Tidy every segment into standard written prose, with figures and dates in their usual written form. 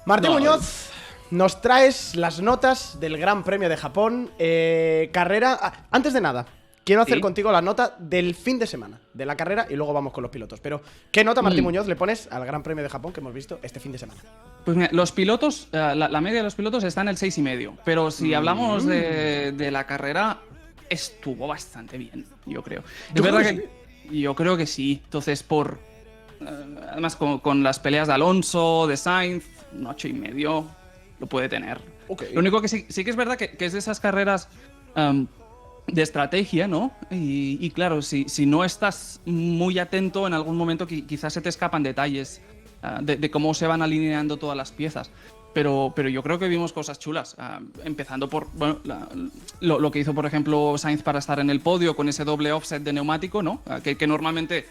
Martín No, Muñoz, nos traes las notas del Gran Premio de Japón. Carrera. Antes de nada, quiero hacer contigo la nota del fin de semana, de la carrera, y luego vamos con los pilotos. Pero, ¿qué nota, Martín Muñoz, le pones al Gran Premio de Japón que hemos visto este fin de semana? Pues mira, los pilotos, la media de los pilotos está en el 6,5. Pero si hablamos de la carrera, estuvo bastante bien, yo creo. Es verdad yo creo que sí. Entonces, además, con las peleas de Alonso, de Sainz, un 8,5 lo puede tener. Okay. Lo único que sí que es verdad que es de esas carreras de estrategia, ¿no? Y claro, si no estás muy atento, en algún momento quizás se te escapan detalles de cómo se van alineando todas las piezas. Pero yo creo que vimos cosas chulas, empezando por lo que hizo, por ejemplo, Sainz para estar en el podio con ese doble offset de neumático, ¿no? Que normalmente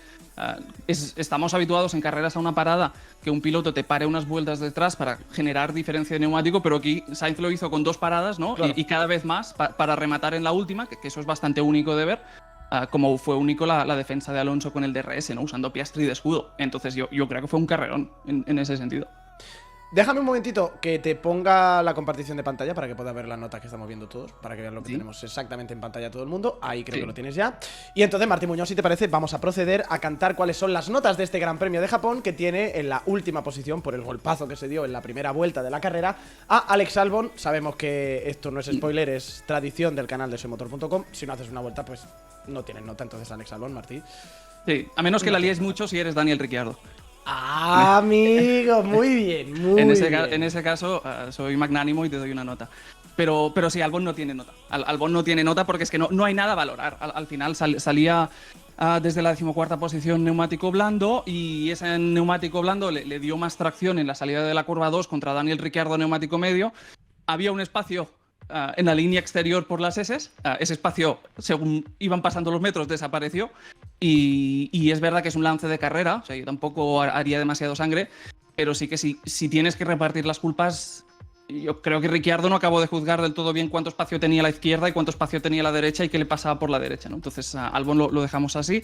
estamos habituados en carreras a una parada, que un piloto te pare unas vueltas detrás para generar diferencia de neumático, pero aquí Sainz lo hizo con 2 paradas, ¿no? Claro. Y cada vez más para rematar en la última, que eso es bastante único de ver. Como fue único la defensa de Alonso con el DRS, ¿no? Usando Piastri de escudo. Entonces yo creo que fue un carrerón en ese sentido. Déjame un momentito que te ponga la compartición de pantalla para que puedas ver la nota que estamos viendo todos, para que vean lo que tenemos exactamente en pantalla todo el mundo. Ahí creo que lo tienes ya. Y entonces, Martín Muñoz, si te parece, vamos a proceder a cantar cuáles son las notas de este Gran Premio de Japón, que tiene en la última posición, por el golpazo que se dio en la primera vuelta de la carrera, a Alex Albon. Sabemos que esto no es spoiler, es tradición del canal de soymotor.com. Si no haces una vuelta, pues no tienes nota. Entonces, Alex Albon, Martín. Sí, a menos que la líes mucho si eres Daniel Ricciardo. Ah, amigo, muy bien, muy bien. En ese caso, soy magnánimo y te doy una nota. Pero sí, Albon no tiene nota. Albon no tiene nota porque es que no hay nada a valorar. Al final salía desde la 14ª posición neumático blando, y ese neumático blando le dio más tracción en la salida de la curva 2 contra Daniel Ricciardo neumático medio. Había un espacio en la línea exterior por las S. Ese espacio, según iban pasando los metros, desapareció. Y es verdad que es un lance de carrera, o sea, yo tampoco haría demasiado sangre, pero sí que si tienes que repartir las culpas, yo creo que Ricciardo no acabó de juzgar del todo bien cuánto espacio tenía la izquierda y cuánto espacio tenía la derecha y qué le pasaba por la derecha, ¿no? Entonces Albon lo dejamos así.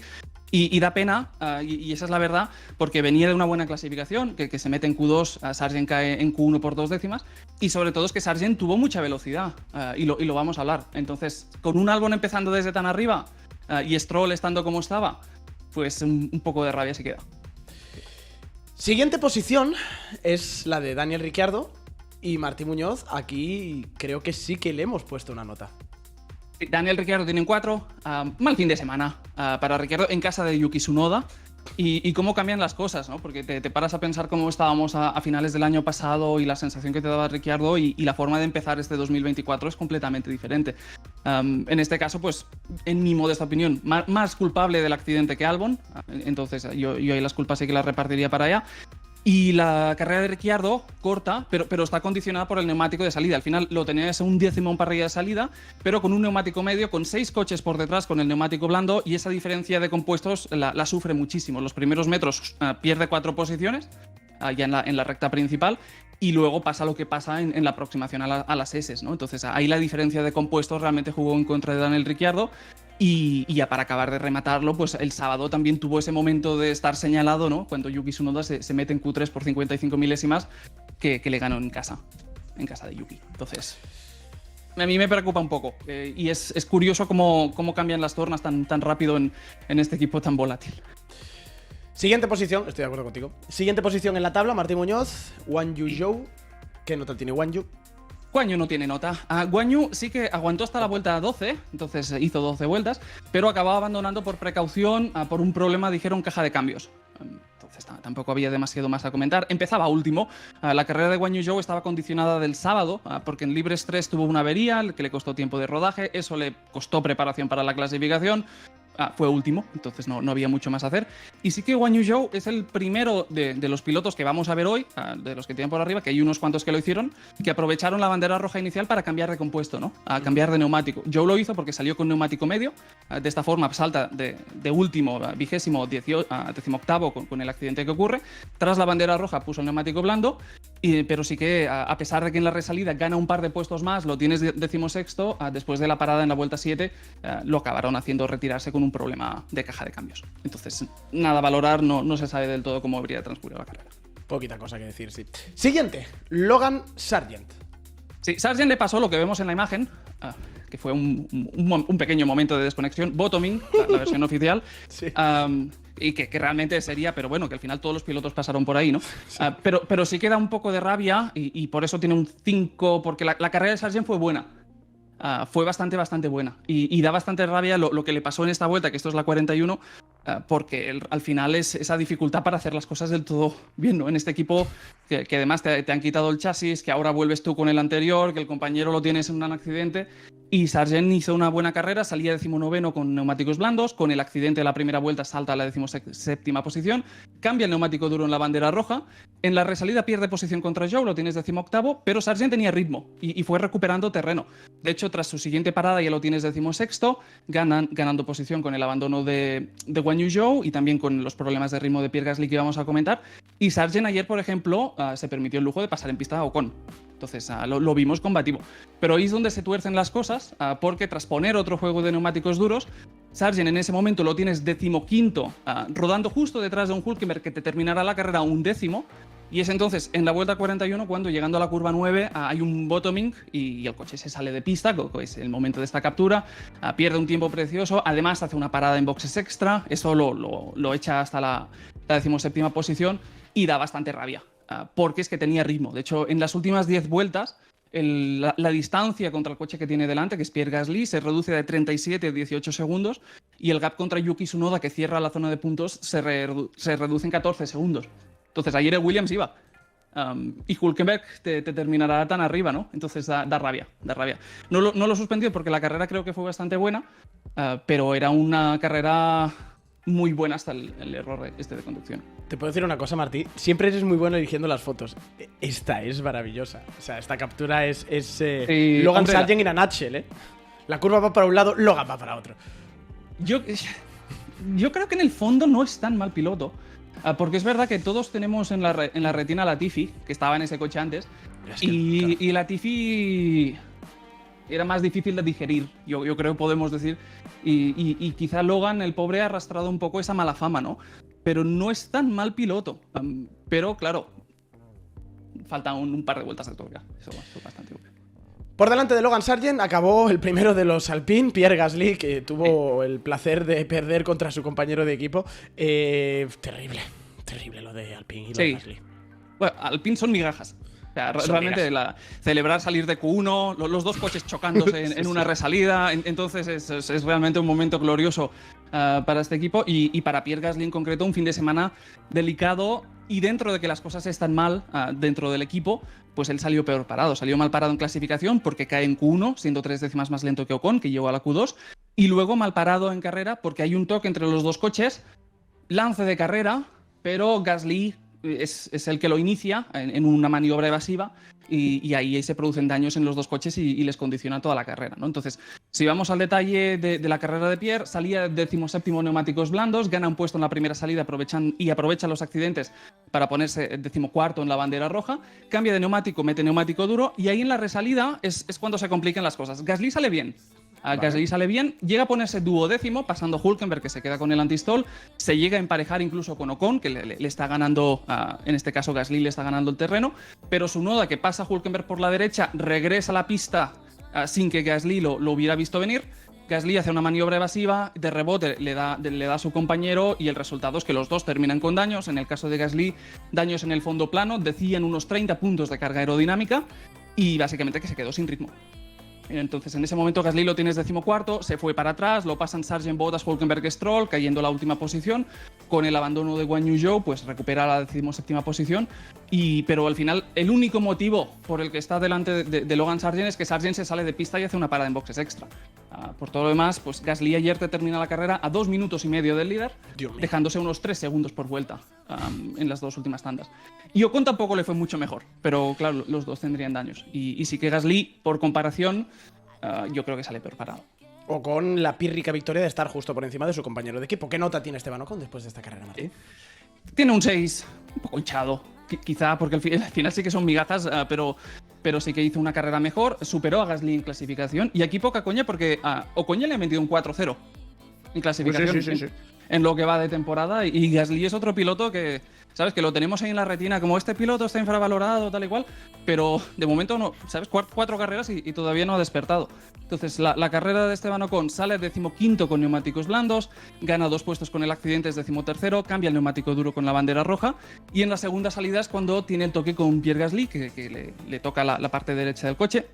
Y da pena, y esa es la verdad, porque venía de una buena clasificación, que se mete en Q2, Sargent cae en Q1 por 2 décimas, y sobre todo es que Sargent tuvo mucha velocidad, y lo vamos a hablar. Entonces, con un Albon empezando desde tan arriba, y Stroll estando como estaba, pues un poco de rabia se queda. Siguiente posición es la de Daniel Ricciardo, y Martín Muñoz, aquí creo que sí que le hemos puesto una nota. Daniel Ricciardo tiene un 4, mal fin de semana para Ricciardo en casa de Yuki Tsunoda. Y cómo cambian las cosas, ¿no? Porque te paras a pensar cómo estábamos a finales del año pasado y la sensación que te daba Ricciardo, y la forma de empezar este 2024 es completamente diferente. En este caso, pues, en mi modesta opinión, más culpable del accidente que Albon. Entonces yo ahí las culpas sí que las repartiría para allá. Y la carrera de Ricciardo, corta, pero está condicionada por el neumático de salida. Al final lo tenías un décimo en parrilla de salida, pero con un neumático medio, con 6 coches por detrás con el neumático blando, y esa diferencia de compuestos la sufre muchísimo. Los primeros metros pierde 4 posiciones, ya en la recta principal, y luego pasa lo que pasa en la aproximación a las S, ¿no? Entonces ahí la diferencia de compuestos realmente jugó en contra de Daniel Ricciardo. Y ya para acabar de rematarlo, pues el sábado también tuvo ese momento de estar señalado, ¿no? Cuando Yuki Tsunoda se mete en Q3 por 55 milésimas, que le ganó en casa de Yuki. Entonces, a mí me preocupa un poco. Y es curioso cómo cambian las tornas tan rápido en este equipo tan volátil. Siguiente posición, estoy de acuerdo contigo. Siguiente posición en la tabla, Martín Muñoz, Guan Yu Zhou. ¿Qué nota tiene Guan Yu? Guan Yu no tiene nota. Guan Yu sí que aguantó hasta la vuelta 12, entonces hizo 12 vueltas, pero acababa abandonando por precaución, por un problema, dijeron, caja de cambios. Entonces tampoco había demasiado más a comentar. Empezaba último. La carrera de Guan Yu Zhou estaba condicionada del sábado, porque en Libres 3 tuvo una avería que le costó tiempo de rodaje, eso le costó preparación para la clasificación. Fue último, entonces no había mucho más a hacer. Y sí que Guan Yu Zhou es el primero de los pilotos que vamos a ver hoy, de los que tienen por arriba, que hay unos cuantos que lo hicieron, que aprovecharon la bandera roja inicial para cambiar de compuesto, ¿no? A cambiar de neumático. Zhou lo hizo porque salió con neumático medio, de esta forma salta de último, 18º con el accidente que ocurre. Tras la bandera roja puso el neumático blando, pero sí que a pesar de que en la resalida gana un par de puestos más, lo tienes 16º, después de la parada en la vuelta 7, lo acabaron haciendo retirarse con un problema de caja de cambios. Entonces, nada a valorar, no se sabe del todo cómo habría transcurrido la carrera. Poquita cosa que decir, sí. Siguiente, Logan Sargent. Sí, Sargent le pasó lo que vemos en la imagen, que fue un pequeño momento de desconexión, bottoming, la versión oficial, Sí. y que realmente sería, pero bueno, que al final todos los pilotos pasaron por ahí, ¿no? Sí. Pero sí queda un poco de rabia y por eso tiene un 5, porque la carrera de Sargent fue buena. Fue bastante buena. Y da bastante rabia lo que le pasó en esta vuelta, que esto es la 41, porque al final es esa dificultad para hacer las cosas del todo bien, ¿no? En este equipo que además te han quitado el chasis, que ahora vuelves tú con el anterior, que el compañero lo tienes en un accidente. Y Sargent hizo una buena carrera, salía 19º con neumáticos blandos, con el accidente de la primera vuelta salta a la 17ª posición, cambia el neumático duro en la bandera roja, en la resalida pierde posición contra Joe, lo tienes 18º, pero Sargent tenía ritmo y fue recuperando terreno. De hecho, tras su siguiente parada ya lo tienes 16º, ganando posición con el abandono de Guan Yu Zhou y también con los problemas de ritmo de Pierre Gasly que íbamos a comentar. Y Sargent ayer, por ejemplo, se permitió el lujo de pasar en pista a Ocon. Entonces lo vimos combativo. Pero ahí es donde se tuercen las cosas, porque tras poner otro juego de neumáticos duros, Sargent en ese momento lo tienes 15º, rodando justo detrás de un Hülkenberg que te terminará la carrera un 10º. Y es entonces en la vuelta 41 cuando, llegando a la curva 9, hay un bottoming y el coche se sale de pista, que es el momento de esta captura, pierde un tiempo precioso, además hace una parada en boxes extra, eso lo echa hasta la 17ª posición y da bastante rabia, porque es que tenía ritmo. De hecho, en las últimas 10 vueltas, la distancia contra el coche que tiene delante, que es Pierre Gasly, se reduce de 37 a 18 segundos y el gap contra Yuki Tsunoda, que cierra la zona de puntos, se reduce en 14 segundos. Entonces ayer el Williams iba y Hülkenberg te terminará tan arriba, ¿no? Entonces da rabia. No lo suspendió porque la carrera creo que fue bastante buena, pero era una carrera muy buena hasta el error de conducción. Te puedo decir una cosa, Martí. Siempre eres muy bueno eligiendo las fotos. Esta es maravillosa. O sea, esta captura es Logan Sargent in a nutshell, ¿eh? La curva va para un lado, Logan va para otro. Yo creo que en el fondo no es tan mal piloto. Porque es verdad que todos tenemos en la retina a Latifi, que estaba en ese coche antes, y Latifi era más difícil de digerir, yo creo que podemos decir, y quizá Logan, el pobre, ha arrastrado un poco esa mala fama, ¿no? Pero no es tan mal piloto, pero claro, falta un par de vueltas de tuerca, eso es bastante bueno. Por delante de Logan Sargent acabó el primero de los Alpine, Pierre Gasly, que tuvo el placer de perder contra su compañero de equipo. Terrible lo de Alpine y lo de Gasly. Bueno, Alpine son migajas. O sea, realmente celebrar salir de Q1, los dos coches chocándose en una resalida, entonces es realmente un momento glorioso para este equipo y para Pierre Gasly en concreto, un fin de semana delicado, y dentro de que las cosas están mal dentro del equipo, pues él salió peor parado, salió mal parado en clasificación porque cae en Q1, siendo 3 décimas más lento que Ocon, que llegó a la Q2, y luego mal parado en carrera porque hay un toque entre los dos coches, lance de carrera, pero Gasly es el que lo inicia en una maniobra evasiva y ahí se producen daños en los dos coches y les condiciona toda la carrera, ¿no? Entonces, si vamos al detalle de la carrera de Pierre, salía 17º neumáticos blandos, gana un puesto en la primera salida aprovecha los accidentes para ponerse 14º en la bandera roja, cambia de neumático, mete neumático duro y ahí en la resalida es cuando se complican las cosas. Gasly sale bien. Gasly sale bien, llega a ponerse 12º, pasando Hülkenberg, que se queda con el antistall, se llega a emparejar incluso con Ocon, que le está ganando, en este caso Gasly le está ganando el terreno, pero Tsunoda, que pasa a Hülkenberg por la derecha, regresa a la pista sin que Gasly lo hubiera visto venir. Gasly hace una maniobra evasiva, de rebote le da a su compañero y el resultado es que los dos terminan con daños. En el caso de Gasly, daños en el fondo plano, decían unos 30 puntos de carga aerodinámica y básicamente que se quedó sin ritmo. Entonces, en ese momento Gasly lo tienes 14º, se fue para atrás, lo pasan Sargent, Bottas, Hülkenberg, Stroll, cayendo a la última posición. Con el abandono de Guan Yu Zhou, pues recupera la 17ª posición. Pero al final, el único motivo por el que está delante de Logan Sargent es que Sargent se sale de pista y hace una parada en boxes extra. Por todo lo demás, pues Gasly ayer te termina la carrera a 2 minutos y medio del líder, dejándose unos 3 segundos por vuelta en las dos últimas tandas. Y Ocon tampoco le fue mucho mejor, pero claro, los dos tendrían daños. Y sí que Gasly, por comparación, yo creo que sale peor parado. O con la pírrica victoria de estar justo por encima de su compañero de equipo. ¿Qué nota tiene Esteban Ocon después de esta carrera, Martín? Tiene un 6, un poco hinchado. Quizá porque al final sí que son migajas, pero sí que hizo una carrera mejor, superó a Gasly en clasificación. Y aquí poca coña porque a Ocon ya le ha metido un 4-0 en clasificación. Sí. En lo que va de temporada. Y Gasly es otro piloto que ¿sabes? Que lo tenemos ahí en la retina, como este piloto está infravalorado, tal y cual, pero de momento no, ¿sabes? 4 carreras y todavía no ha despertado. Entonces, la carrera de Esteban Ocon sale 15º con neumáticos blandos, gana 2 puestos con el accidente, es 13º, cambia el neumático duro con la bandera roja, y en la segunda salida es cuando tiene el toque con Pierre Gasly, que le toca la parte derecha del coche.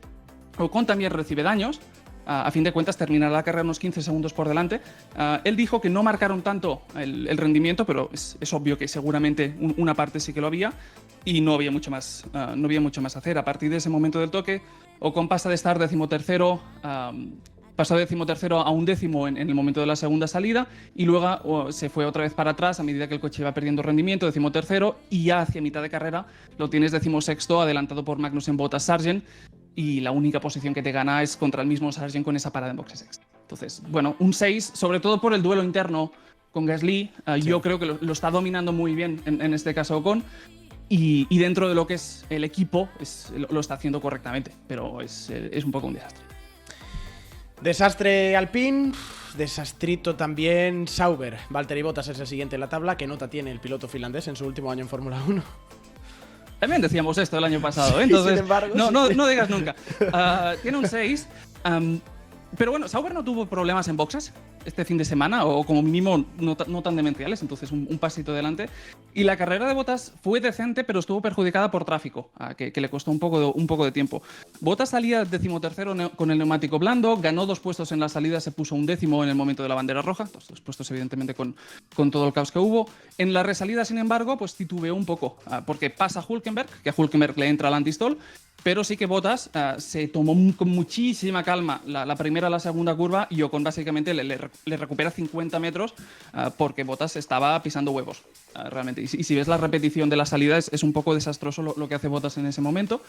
Ocon también recibe daños. A fin de cuentas, terminará la carrera unos 15 segundos por delante. Él dijo que no marcaron tanto el rendimiento, pero es obvio que seguramente una parte sí que lo había y no había mucho más, no había mucho más a hacer. A partir de ese momento del toque, Ocon pasa de estar 13º, pasó de 13º a 11º en el momento de la segunda salida y luego se fue otra vez para atrás a medida que el coche iba perdiendo rendimiento, 13º, y ya hacia mitad de carrera lo tienes 16º, adelantado por Magnussen, Bottas, Sargent. Y la única posición que te gana es contra el mismo Sargent con esa parada en boxes extra. Entonces, bueno, un 6, sobre todo por el duelo interno con Gasly. Sí. Yo creo que lo está dominando muy bien en este caso Ocon. Y dentro de lo que es el equipo, lo está haciendo correctamente. Pero es un poco un desastre. Desastre Alpine, desastrito también Sauber. Valtteri Bottas es el siguiente en la tabla. ¿Qué nota tiene el piloto finlandés en su último año en Fórmula 1? También decíamos esto el año pasado, ¿eh? Entonces, sin embargo, no digas nunca. Tiene un 6, pero bueno, Sauber no tuvo problemas en boxes este fin de semana, o como mínimo no tan demenciales, entonces un pasito adelante. Y la carrera de Bottas fue decente, pero estuvo perjudicada por tráfico, que le costó un poco de tiempo. Bottas salía 13º con el neumático blando, ganó 2 puestos en la salida, se puso 11º en el momento de la bandera roja, 2 puestos evidentemente con todo el caos que hubo. En la resalida, sin embargo, pues titubeó un poco, porque pasa Hülkenberg, que a Hülkenberg le entra el antistol, pero sí que Bottas se tomó con muchísima calma la primera y la segunda curva, y Ocon básicamente le recupera 50 metros porque Bottas estaba pisando huevos, realmente. Y si ves la repetición de la salida, es un poco desastroso lo que hace Bottas en ese momento.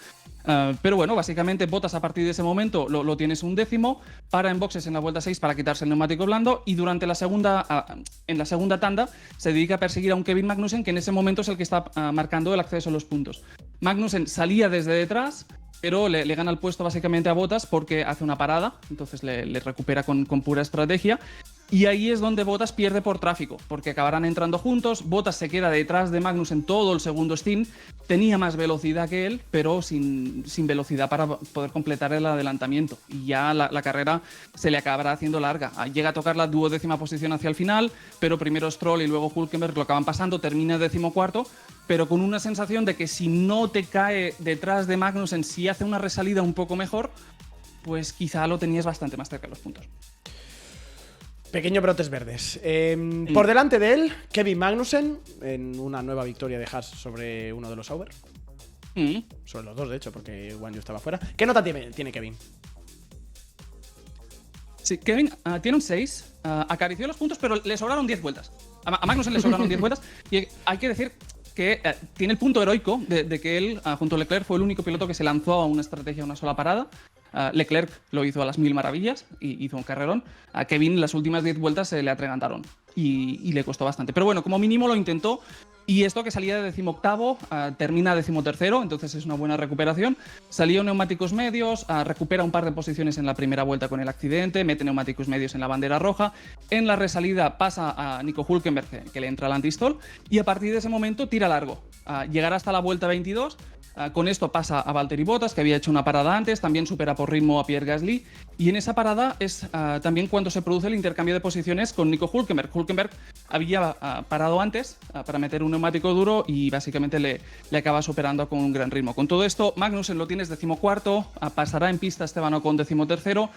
Pero bueno, básicamente Bottas a partir de ese momento lo tienes 11º, para en boxes en la vuelta 6 para quitarse el neumático blando, y durante en la segunda tanda se dedica a perseguir a un Kevin Magnussen, que en ese momento es el que está marcando el acceso a los puntos. Magnussen salía desde detrás, pero le gana el puesto básicamente a Bottas porque hace una parada, entonces le recupera con pura estrategia. Y ahí es donde Bottas pierde por tráfico, porque acabarán entrando juntos. Bottas se queda detrás de Magnussen todo el segundo stint, tenía más velocidad que él, pero sin velocidad para poder completar el adelantamiento. Y ya la carrera se le acabará haciendo larga. Llega a tocar la 12ª posición hacia el final, pero primero Stroll y luego Hülkenberg lo acaban pasando, termina 14º, pero con una sensación de que si no te cae detrás de Magnussen, si hace una resalida un poco mejor, pues quizá lo tenías bastante más cerca de los puntos. Pequeños brotes verdes. Por delante de él, Kevin Magnussen, en una nueva victoria de Haas sobre uno de los Sauber. Sobre los dos, de hecho, porque Guan Yu estaba fuera. ¿Qué nota tiene Kevin? Sí, Kevin tiene un 6. Acarició los puntos, pero le sobraron 10 vueltas. A Magnussen le sobraron 10 vueltas. Y hay que decir que tiene el punto heroico de que él, junto a Leclerc, fue el único piloto que se lanzó a una estrategia, a una sola parada. Leclerc lo hizo a las 1000 maravillas y hizo un carrerón. A Kevin las últimas 10 vueltas se le atragantaron y le costó bastante. Pero bueno, como mínimo lo intentó, y esto que salía de 18º termina 13º, entonces es una buena recuperación. Salió neumáticos medios, recupera un par de posiciones en la primera vuelta con el accidente, mete neumáticos medios en la bandera roja. En la resalida pasa a Nico Hülkenberg, que le entra el antistol, y a partir de ese momento tira largo. Llegará hasta la vuelta 22. Con esto pasa a Valtteri Bottas, que había hecho una parada antes, también supera por ritmo a Pierre Gasly, y en esa parada es también cuando se produce el intercambio de posiciones con Nico Hülkenberg. Hülkenberg había parado antes para meter un neumático duro y básicamente le acaba superando con un gran ritmo. Con todo esto, Magnussen lo tienes 14º, pasará en pista Esteban Ocon 13º,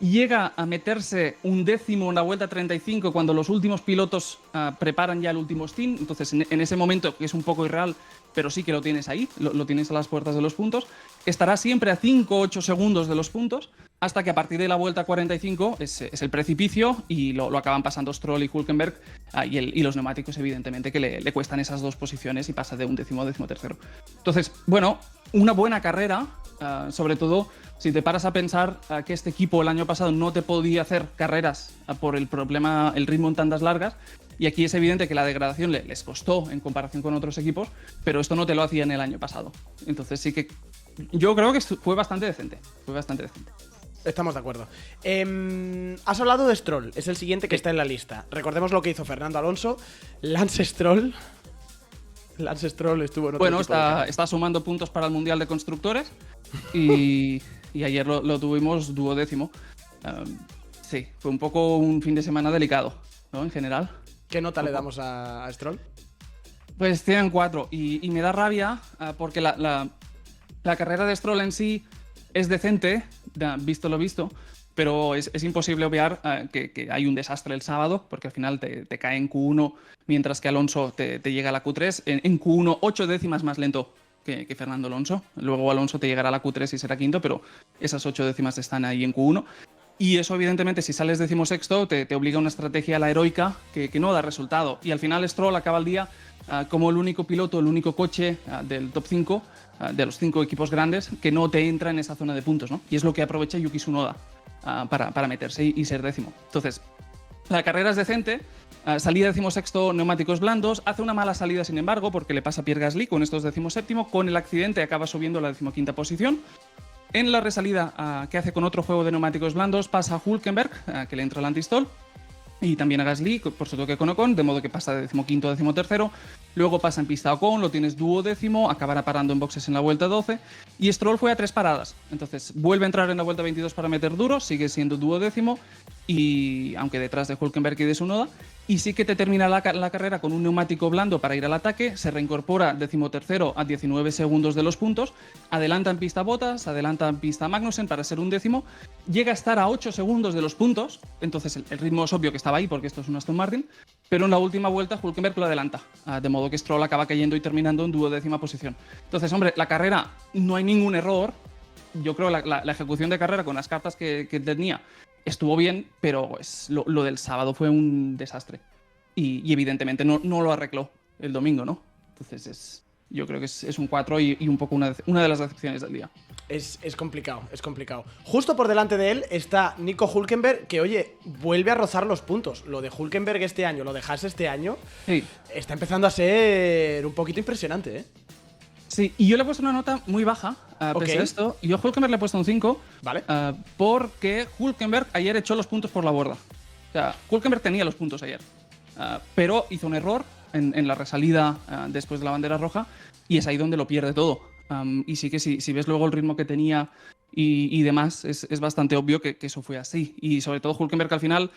llega a meterse un décimo en la vuelta 35 cuando los últimos pilotos preparan ya el último stint, entonces en ese momento, que es un poco irreal, pero sí que lo tienes ahí, lo tienes a las puertas de los puntos. Estará siempre a 5-8 segundos de los puntos, hasta que a partir de la vuelta 45 es el precipicio y lo acaban pasando Stroll y Hülkenberg, y los neumáticos, evidentemente, que le cuestan esas 2 posiciones y pasa de 11º a 13º. Entonces, bueno, una buena carrera, sobre todo si te paras a pensar que este equipo el año pasado no te podía hacer carreras por el problema, el ritmo en tandas largas. Y aquí es evidente que la degradación les costó en comparación con otros equipos, pero esto no te lo hacían el año pasado. Entonces sí que yo creo que fue bastante decente. Estamos de acuerdo. Has hablado de Stroll, es el siguiente que está en la lista. Recordemos lo que hizo Fernando Alonso. Lance Stroll Lance Stroll estuvo en otro Bueno, tipo de carrera. está sumando puntos para el Mundial de Constructores y ayer lo tuvimos duodécimo. Sí, fue un poco un fin de semana delicado, ¿no? En general. ¿Qué nota le damos a Stroll? Pues tienen 4 y me da rabia porque la carrera de Stroll en sí es decente, visto lo visto, pero es imposible obviar que hay un desastre el sábado, porque al final te cae en Q1, mientras que Alonso te llega a la Q3. En Q1, 8 décimas más lento que Fernando Alonso. Luego Alonso te llegará a la Q3 y será quinto, pero esas 8 décimas están ahí en Q1. Y eso, evidentemente, si sales decimosexto, te obliga a una estrategia a la heroica que no da resultado. Y al final Stroll acaba el día como el único piloto, el único coche del top 5, de los 5 equipos grandes, que no te entra en esa zona de puntos, ¿no? Y es lo que aprovecha Yuki Tsunoda para meterse y ser décimo. Entonces, la carrera es decente, salida decimosexto, neumáticos blandos, hace una mala salida, sin embargo, porque le pasa a Pierre Gasly con estos decimoséptimo, con el accidente acaba subiendo a la decimoquinta posición. En la resalida que hace con otro juego de neumáticos blandos pasa a Hülkenberg, que le entra el antistol, y también a Gasly por su toque con Ocon, de modo que pasa de decimoquinto a decimotercero. Luego pasa en pista Ocon, lo tienes duodécimo, acabará parando en boxes en la vuelta 12. Y Stroll fue a 3 paradas. Entonces vuelve a entrar en la vuelta 22 para meter duro, sigue siendo duodécimo, y aunque detrás de Hülkenberg y de Tsunoda. Y sí que te termina la carrera con un neumático blando para ir al ataque, se reincorpora decimotercero a 19 segundos de los puntos, adelanta en pista Bottas, adelanta en pista Magnussen para ser un décimo, llega a estar a 8 segundos de los puntos, entonces el ritmo es obvio que estaba ahí porque esto es un Aston Martin, pero en la última vuelta Hülkenberg lo adelanta, de modo que Stroll acaba cayendo y terminando en duodécima posición. Entonces, hombre, la carrera no hay ningún error, yo creo la ejecución de carrera con las cartas que tenía estuvo bien, pero lo del sábado fue un desastre. Y evidentemente no lo arregló el domingo, ¿no? Entonces yo creo que es un 4 y un poco una de las decepciones del día. Es complicado, es complicado. Justo por delante de él está Nico Hülkenberg, que, oye, vuelve a rozar los puntos. Lo de Hülkenberg este año, lo de Haas este año, sí, está empezando a ser un poquito impresionante, ¿eh? Sí, y yo le he puesto una nota muy baja, pese a esto. Yo a Hülkenberg le he puesto un 5, ¿vale? Porque Hülkenberg ayer echó los puntos por la borda. O sea, Hülkenberg tenía los puntos ayer, pero hizo un error en la resalida después de la bandera roja, y es ahí donde lo pierde todo. Y sí que si ves luego el ritmo que tenía y demás, es bastante obvio que eso fue así. Y sobre todo Hülkenberg, al final,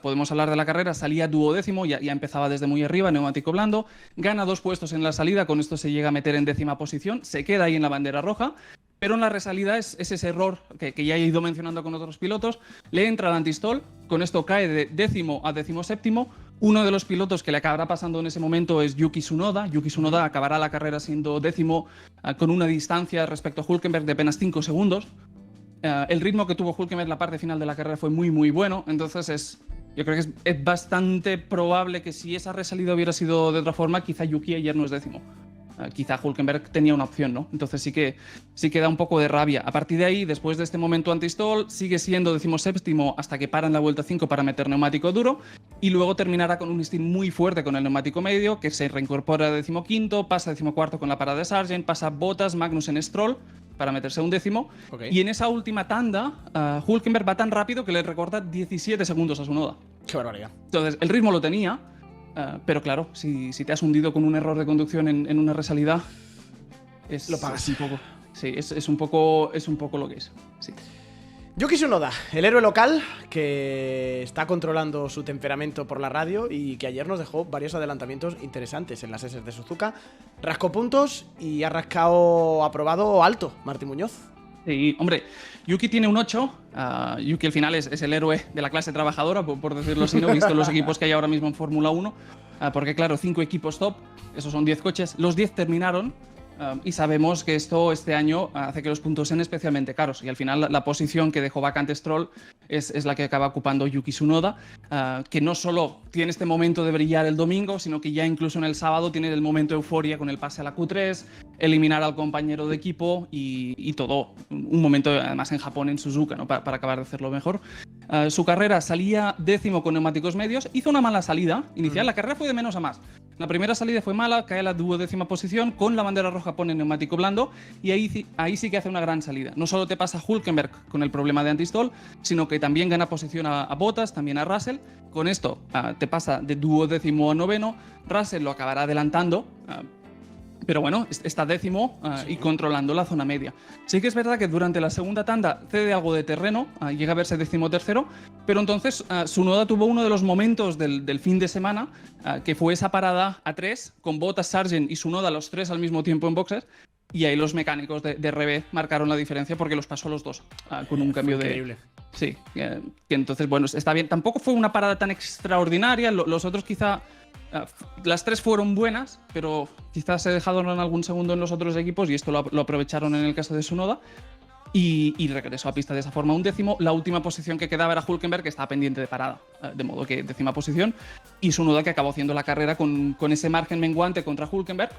podemos hablar de la carrera, salía duodécimo, ya empezaba desde muy arriba, neumático blando, gana 2 puestos en la salida, con esto se llega a meter en 10ª posición, se queda ahí en la bandera roja, pero en la resalida es ese error que ya he ido mencionando con otros pilotos, le entra el antistol, con esto cae de 10º a 17º. Uno de los pilotos que le acabará pasando en ese momento es Yuki Tsunoda. Yuki Tsunoda acabará la carrera siendo 10º con una distancia respecto a Hülkenberg de apenas 5 segundos. El ritmo que tuvo Hülkenberg en la parte final de la carrera fue muy, muy bueno. Entonces yo creo que es bastante probable que si esa resalida hubiera sido de otra forma, quizá Yuki ayer no es 10º. Quizá Hülkenberg tenía una opción, ¿no? Entonces sí que da un poco de rabia. A partir de ahí, después de este momento antistall, sigue siendo 17º hasta que para en la vuelta 5 para meter neumático duro, y luego terminará con un stint muy fuerte con el neumático medio, que se reincorpora a 15º, pasa a 14º con la parada de Sargent, pasa Bottas, Magnussen, Stroll para meterse un 10º. Okay. Y en esa última tanda, Hülkenberg va tan rápido que le recorta 17 segundos a Tsunoda. ¡Qué barbaridad! Entonces, el ritmo lo tenía, pero claro, si te has hundido con un error de conducción en una resalida, lo pagas. Es un poco, sí, es un poco lo que es. Sí. Yuki Tsunoda, el héroe local que está controlando su temperamento por la radio y que ayer nos dejó varios adelantamientos interesantes en las S de Suzuka. Rascó puntos y ha rascado aprobado alto Martín Muñoz. Sí, hombre, Yuki tiene un 8. Yuki al final es el héroe de la clase trabajadora, por decirlo así, ¿no? Visto los equipos que hay ahora mismo en Fórmula 1. Porque claro, 5 equipos top, esos son 10 coches. Los 10 terminaron. Y sabemos que esto este año hace que los puntos sean especialmente caros. Y al final la posición que dejó vacante Stroll es la que acaba ocupando Yuki Tsunoda, que no solo tiene este momento de brillar el domingo, sino que ya incluso en el sábado tiene el momento de euforia con el pase a la Q3, eliminar al compañero de equipo y todo. Un momento además en Japón, en Suzuka, ¿no? para acabar de hacerlo mejor. Su carrera salía 10º con neumáticos medios, hizo una mala salida inicial, la carrera fue de menos a más. La primera salida fue mala, cae a la 12ª posición, con la bandera roja pone neumático blando y ahí sí que hace una gran salida. No solo te pasa Hülkenberg con el problema de antistall, sino que también gana posición a Bottas, también a Russell. Con esto te pasa de 12º a 9º, Russell lo acabará adelantando, Pero bueno, está décimo y controlando la zona media. Sí que es verdad que durante la segunda tanda cede algo de terreno, llega a verse decimotercero, pero entonces Tsunoda tuvo uno de los momentos del fin de semana, que fue esa parada a 3, con Bottas, Sargent y Tsunoda los 3 al mismo tiempo en boxes, y ahí los mecánicos de RB marcaron la diferencia porque los pasó los dos, con un cambio de... Increíble. Sí, que entonces, bueno, está bien. Tampoco fue una parada tan extraordinaria, los otros quizá... las 3 fueron buenas, pero quizás se dejaron en algún segundo en los otros equipos y esto lo aprovecharon en el caso de Tsunoda y regresó a pista de esa forma. Un décimo, la última posición que quedaba era Hülkenberg, que estaba pendiente de parada, de modo que décima posición, y Tsunoda que acabó haciendo la carrera con ese margen menguante contra Hülkenberg,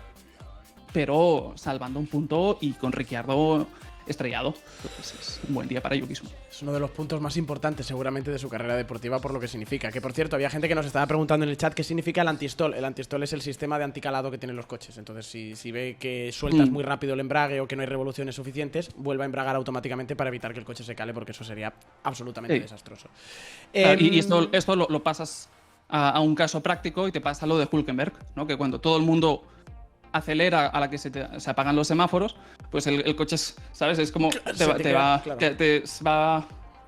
pero salvando un punto y con Ricciardo estrellado. Entonces es un buen día para Yuki Tsunoda. Es uno de los puntos más importantes seguramente de su carrera deportiva por lo que significa. Que por cierto, había gente que nos estaba preguntando en el chat qué significa el anti-stall. El anti-stall es el sistema de anticalado que tienen los coches. Entonces si ve que sueltas muy rápido el embrague o que no hay revoluciones suficientes, vuelve a embragar automáticamente para evitar que el coche se cale, porque eso sería absolutamente desastroso. Y esto lo pasas a un caso práctico y te pasa lo de Hülkenberg, ¿no? Que cuando todo el mundo acelera a la que se apagan los semáforos, pues el coche, ¿sabes? Es como te va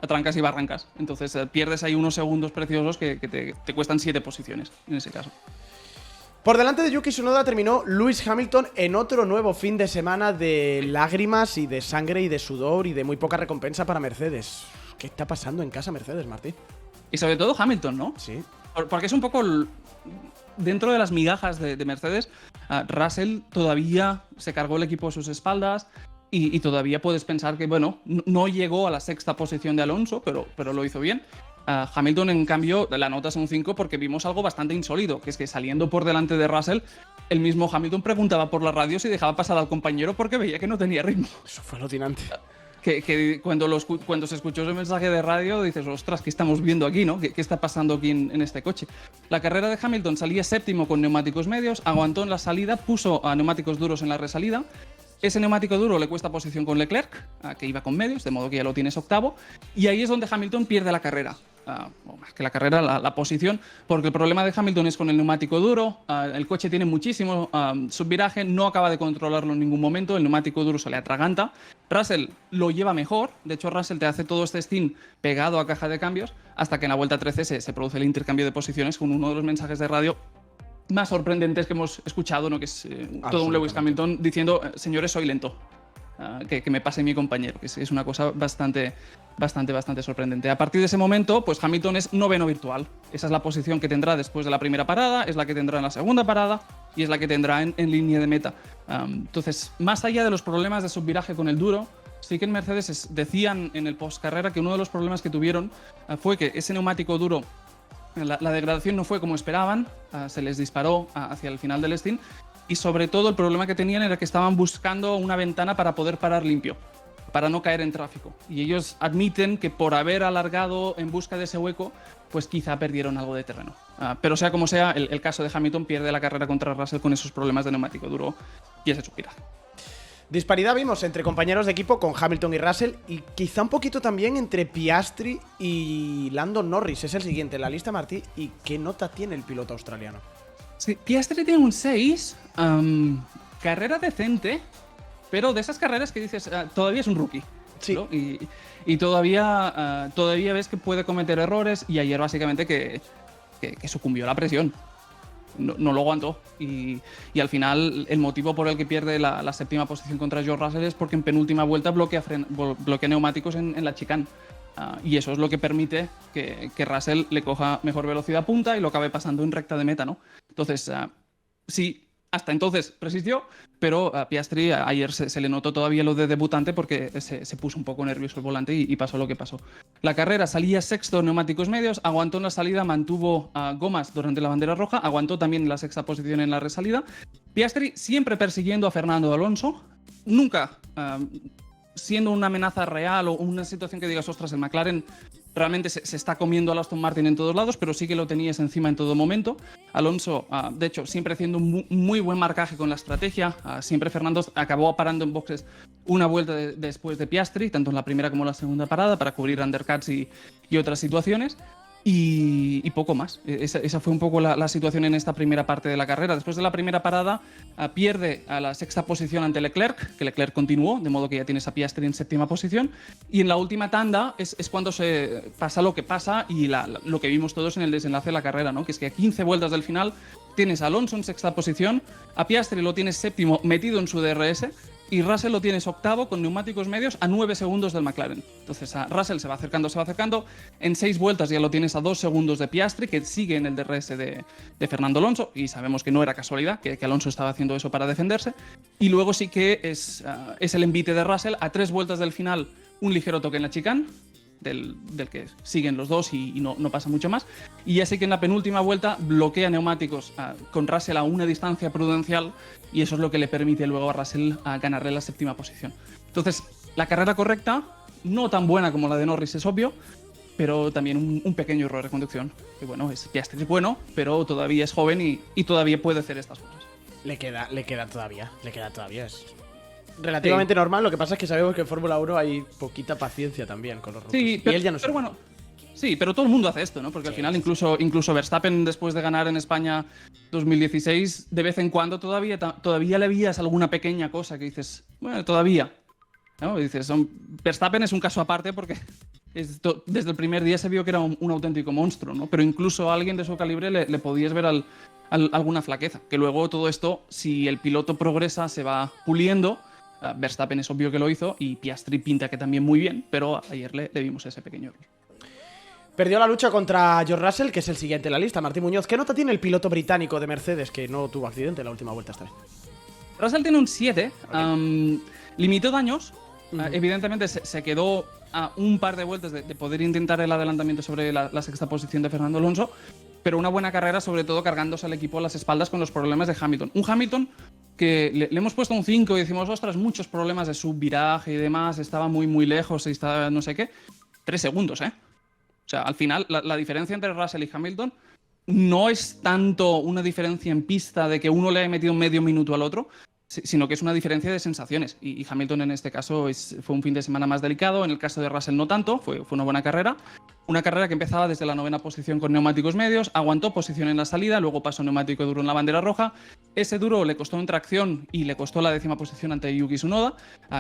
a trancas y barrancas. Entonces pierdes ahí unos segundos preciosos que te cuestan 7 posiciones en ese caso. Por delante de Yuki Tsunoda terminó Lewis Hamilton en otro nuevo fin de semana de lágrimas y de sangre y de sudor y de muy poca recompensa para Mercedes. ¿Qué está pasando en casa Mercedes, Martí? Y sobre todo Hamilton, ¿no? Sí. Porque es un poco... Dentro de las migajas de Mercedes, Russell todavía se cargó el equipo a sus espaldas y todavía puedes pensar que, bueno, no llegó a la 6ª posición de Alonso, pero lo hizo bien. Hamilton, en cambio, la nota es un 5 porque vimos algo bastante insólito, que es que saliendo por delante de Russell, el mismo Hamilton preguntaba por la radio si dejaba pasar al compañero porque veía que no tenía ritmo. Eso fue alucinante. Que cuando se escuchó ese mensaje de radio dices, ostras, ¿qué estamos viendo aquí, no? ¿Qué está pasando aquí en este coche? La carrera de Hamilton salía séptimo con neumáticos medios, aguantó en la salida, puso a neumáticos duros en la resalida. Ese neumático duro le cuesta posición con Leclerc, que iba con medios, de modo que ya lo tienes octavo, y ahí es donde Hamilton pierde la carrera. Más que la carrera, la posición, porque el problema de Hamilton es con el neumático duro, el coche tiene muchísimo subviraje, no acaba de controlarlo en ningún momento, el neumático duro se le atraganta. Russell lo lleva mejor, de hecho Russell te hace todo este stint pegado a caja de cambios, hasta que en la vuelta 13 se produce el intercambio de posiciones con uno de los mensajes de radio más sorprendentes que hemos escuchado, ¿no? Que es todo un Lewis Hamilton diciendo, señores, soy lento, que me pase mi compañero, que es una cosa bastante sorprendente. A partir de ese momento, pues Hamilton es noveno virtual. Esa es la posición que tendrá después de la primera parada, es la que tendrá en la segunda parada y es la que tendrá en línea de meta. Entonces, más allá de los problemas de subviraje con el duro, sí que en Mercedes decían en el postcarrera que uno de los problemas que tuvieron fue que ese neumático duro, la degradación no fue como esperaban, se les disparó hacia el final del stint y sobre todo el problema que tenían era que estaban buscando una ventana para poder parar limpio, para no caer en tráfico. Y ellos admiten que por haber alargado en busca de ese hueco, pues quizá perdieron algo de terreno. Pero sea como sea, el caso de Hamilton pierde la carrera contra Russell con esos problemas de neumático duro y ese subviraje. Disparidad vimos entre compañeros de equipo con Hamilton y Russell y quizá un poquito también entre Piastri y Lando Norris. Es el siguiente en la lista, Martí. ¿Y qué nota tiene el piloto australiano? Sí, Piastri tiene un 6, carrera decente, pero de esas carreras que dices, todavía es un rookie. Sí. ¿no? Y todavía ves que puede cometer errores y ayer básicamente que sucumbió a la presión. No lo aguantó y al final el motivo por el que pierde la 7ª posición contra George Russell es porque en penúltima vuelta bloquea neumáticos en la chicane. Y eso es lo que permite que Russell le coja mejor velocidad punta y lo acabe pasando en recta de meta, ¿no? Entonces, sí, hasta entonces resistió, pero a Piastri ayer se le notó todavía lo de debutante porque se puso un poco nervioso el volante y pasó lo que pasó. La carrera salía sexto en neumáticos medios, aguantó en la salida, mantuvo gomas durante la bandera roja, aguantó también en la 6ª posición en la resalida. Piastri siempre persiguiendo a Fernando Alonso, nunca siendo una amenaza real o una situación que digas, ostras, el McLaren realmente se está comiendo al Aston Martin en todos lados, pero sí que lo tenías encima en todo momento. Alonso, de hecho, siempre haciendo un muy buen marcaje con la estrategia. Siempre Fernando acabó parando en boxes una vuelta después de Piastri, tanto en la primera como en la segunda parada, para cubrir undercuts y otras situaciones. y poco más. Esa fue un poco la situación en esta primera parte de la carrera. Después de la primera parada, pierde a la sexta posición ante Leclerc, que Leclerc continuó, de modo que ya tienes a Piastri en séptima posición. Y en la última tanda es cuando se pasa lo que pasa y lo que vimos todos en el desenlace de la carrera, ¿no? Que es que a 15 vueltas del final tienes a Alonso en sexta posición, a Piastri lo tienes séptimo metido en su DRS, y Russell lo tienes octavo con neumáticos medios a 9 segundos del McLaren. Entonces a Russell se va acercando. En 6 vueltas ya lo tienes a 2 segundos de Piastri, que sigue en el DRS de Fernando Alonso, y sabemos que no era casualidad, que Alonso estaba haciendo eso para defenderse. Y luego sí que es el envite de Russell a 3 vueltas del final, un ligero toque en la chicane, del que siguen los dos y no pasa mucho más. Y ya sé que en la penúltima vuelta bloquea neumáticos con Russell a una distancia prudencial, y eso es lo que le permite luego a Russell ganarle la séptima posición. Entonces, la carrera correcta, no tan buena como la de Norris, es obvio, pero también un pequeño error de conducción. Y bueno, Piastri es bueno, pero todavía es joven y todavía puede hacer estas cosas. Le queda todavía. Es relativamente normal. Lo que pasa es que sabemos que en Fórmula 1 hay poquita paciencia también con los rookies. Sí, pero, y él ya no pero bueno, sí, pero todo el mundo hace esto, ¿no? Porque al final incluso Verstappen, después de ganar en España 2016, de vez en cuando todavía le veías alguna pequeña cosa que dices, bueno, todavía, ¿no? Y dices, Verstappen es un caso aparte porque desde el primer día se vio que era un auténtico monstruo, ¿no? Pero incluso a alguien de su calibre le podías ver alguna flaqueza. Que luego todo esto, si el piloto progresa, se va puliendo. Verstappen es obvio que lo hizo, y Piastri pinta que también muy bien, pero ayer le vimos ese pequeño error. Perdió la lucha contra George Russell, que es el siguiente en la lista. Martín Muñoz, ¿qué nota tiene el piloto británico de Mercedes, que no tuvo accidente en la última vuelta esta vez? Russell tiene un 7. Limitó daños. Evidentemente se quedó a un par de vueltas de poder intentar el adelantamiento sobre la sexta posición de Fernando Alonso, pero una buena carrera, sobre todo cargándose al equipo a las espaldas con los problemas de Hamilton. Un Hamilton que le hemos puesto un 5 y decimos, ostras, muchos problemas de subviraje y demás, estaba muy lejos y estaba no sé qué. 3 segundos, ¿eh? O sea, al final la diferencia entre Russell y Hamilton no es tanto una diferencia en pista de que uno le haya metido medio minuto al otro, sino que es una diferencia de sensaciones. Y Hamilton en este caso fue un fin de semana más delicado. En el caso de Russell no tanto, fue una buena carrera. Una carrera que empezaba desde la 9ª posición con neumáticos medios, aguantó posición en la salida, luego pasó neumático duro en la bandera roja. Ese duro le costó en tracción y le costó la 10ª posición ante Yuki Tsunoda,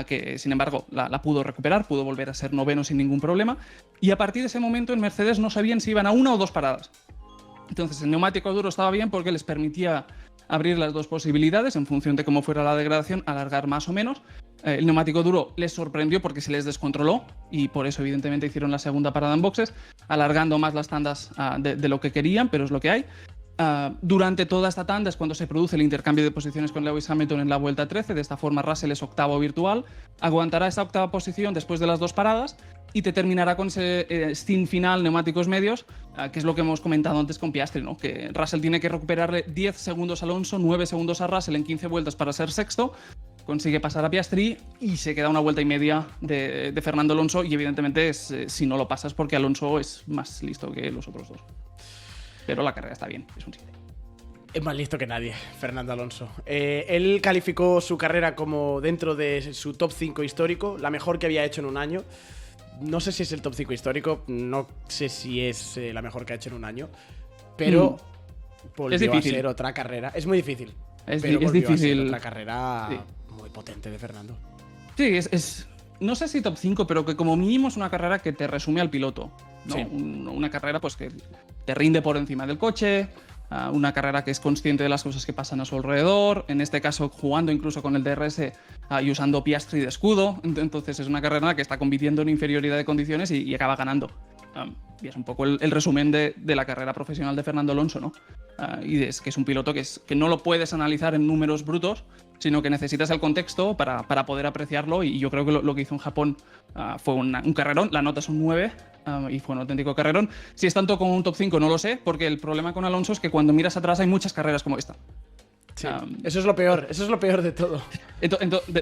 que sin embargo la pudo recuperar, pudo volver a ser 9º sin ningún problema. Y a partir de ese momento en Mercedes no sabían si iban a 1 o 2 paradas. Entonces el neumático duro estaba bien porque les permitía abrir las dos posibilidades en función de cómo fuera la degradación, alargar más o menos. El neumático duro les sorprendió porque se les descontroló y por eso evidentemente hicieron la segunda parada en boxes, alargando más las tandas de lo que querían, pero es lo que hay. Durante toda esta tanda es cuando se produce el intercambio de posiciones con Lewis Hamilton en la vuelta 13. De esta forma Russell es octavo virtual, aguantará esa octava posición después de las 2 paradas y te terminará con ese stint final neumáticos medios, que es lo que hemos comentado antes con Piastri, ¿no? Que Russell tiene que recuperarle 10 segundos a Alonso, 9 segundos a Russell en 15 vueltas para ser sexto, consigue pasar a Piastri y se queda una vuelta y media de Fernando Alonso, y evidentemente si no lo pasas porque Alonso es más listo que los otros dos. Pero la carrera está bien, es un 7. Es más listo que nadie, Fernando Alonso. Él calificó su carrera como dentro de su top 5 histórico, la mejor que había hecho en un año. No sé si es el top 5 histórico, no sé si es la mejor que ha hecho en un año, pero volvió a ser otra carrera. Es muy difícil. Es difícil. Otra carrera muy potente de Fernando. Sí, no sé si top 5, pero que como mínimo es una carrera que te resume al piloto, ¿no? Sí. Una carrera pues que te rinde por encima del coche, una carrera que es consciente de las cosas que pasan a su alrededor, en este caso jugando incluso con el DRS y usando Piastri de escudo. Entonces es una carrera que está compitiendo en inferioridad de condiciones y acaba ganando. Y es un poco el resumen de la carrera profesional de Fernando Alonso, ¿no? Y es que es un piloto que no lo puedes analizar en números brutos, sino que necesitas el contexto para poder apreciarlo, y yo creo que lo que hizo en Japón fue un carrerón. La nota es un 9 y fue un auténtico carrerón. Si es tanto como un top 5 no lo sé, porque el problema con Alonso es que cuando miras atrás hay muchas carreras como esta. Sí, eso es lo peor de todo.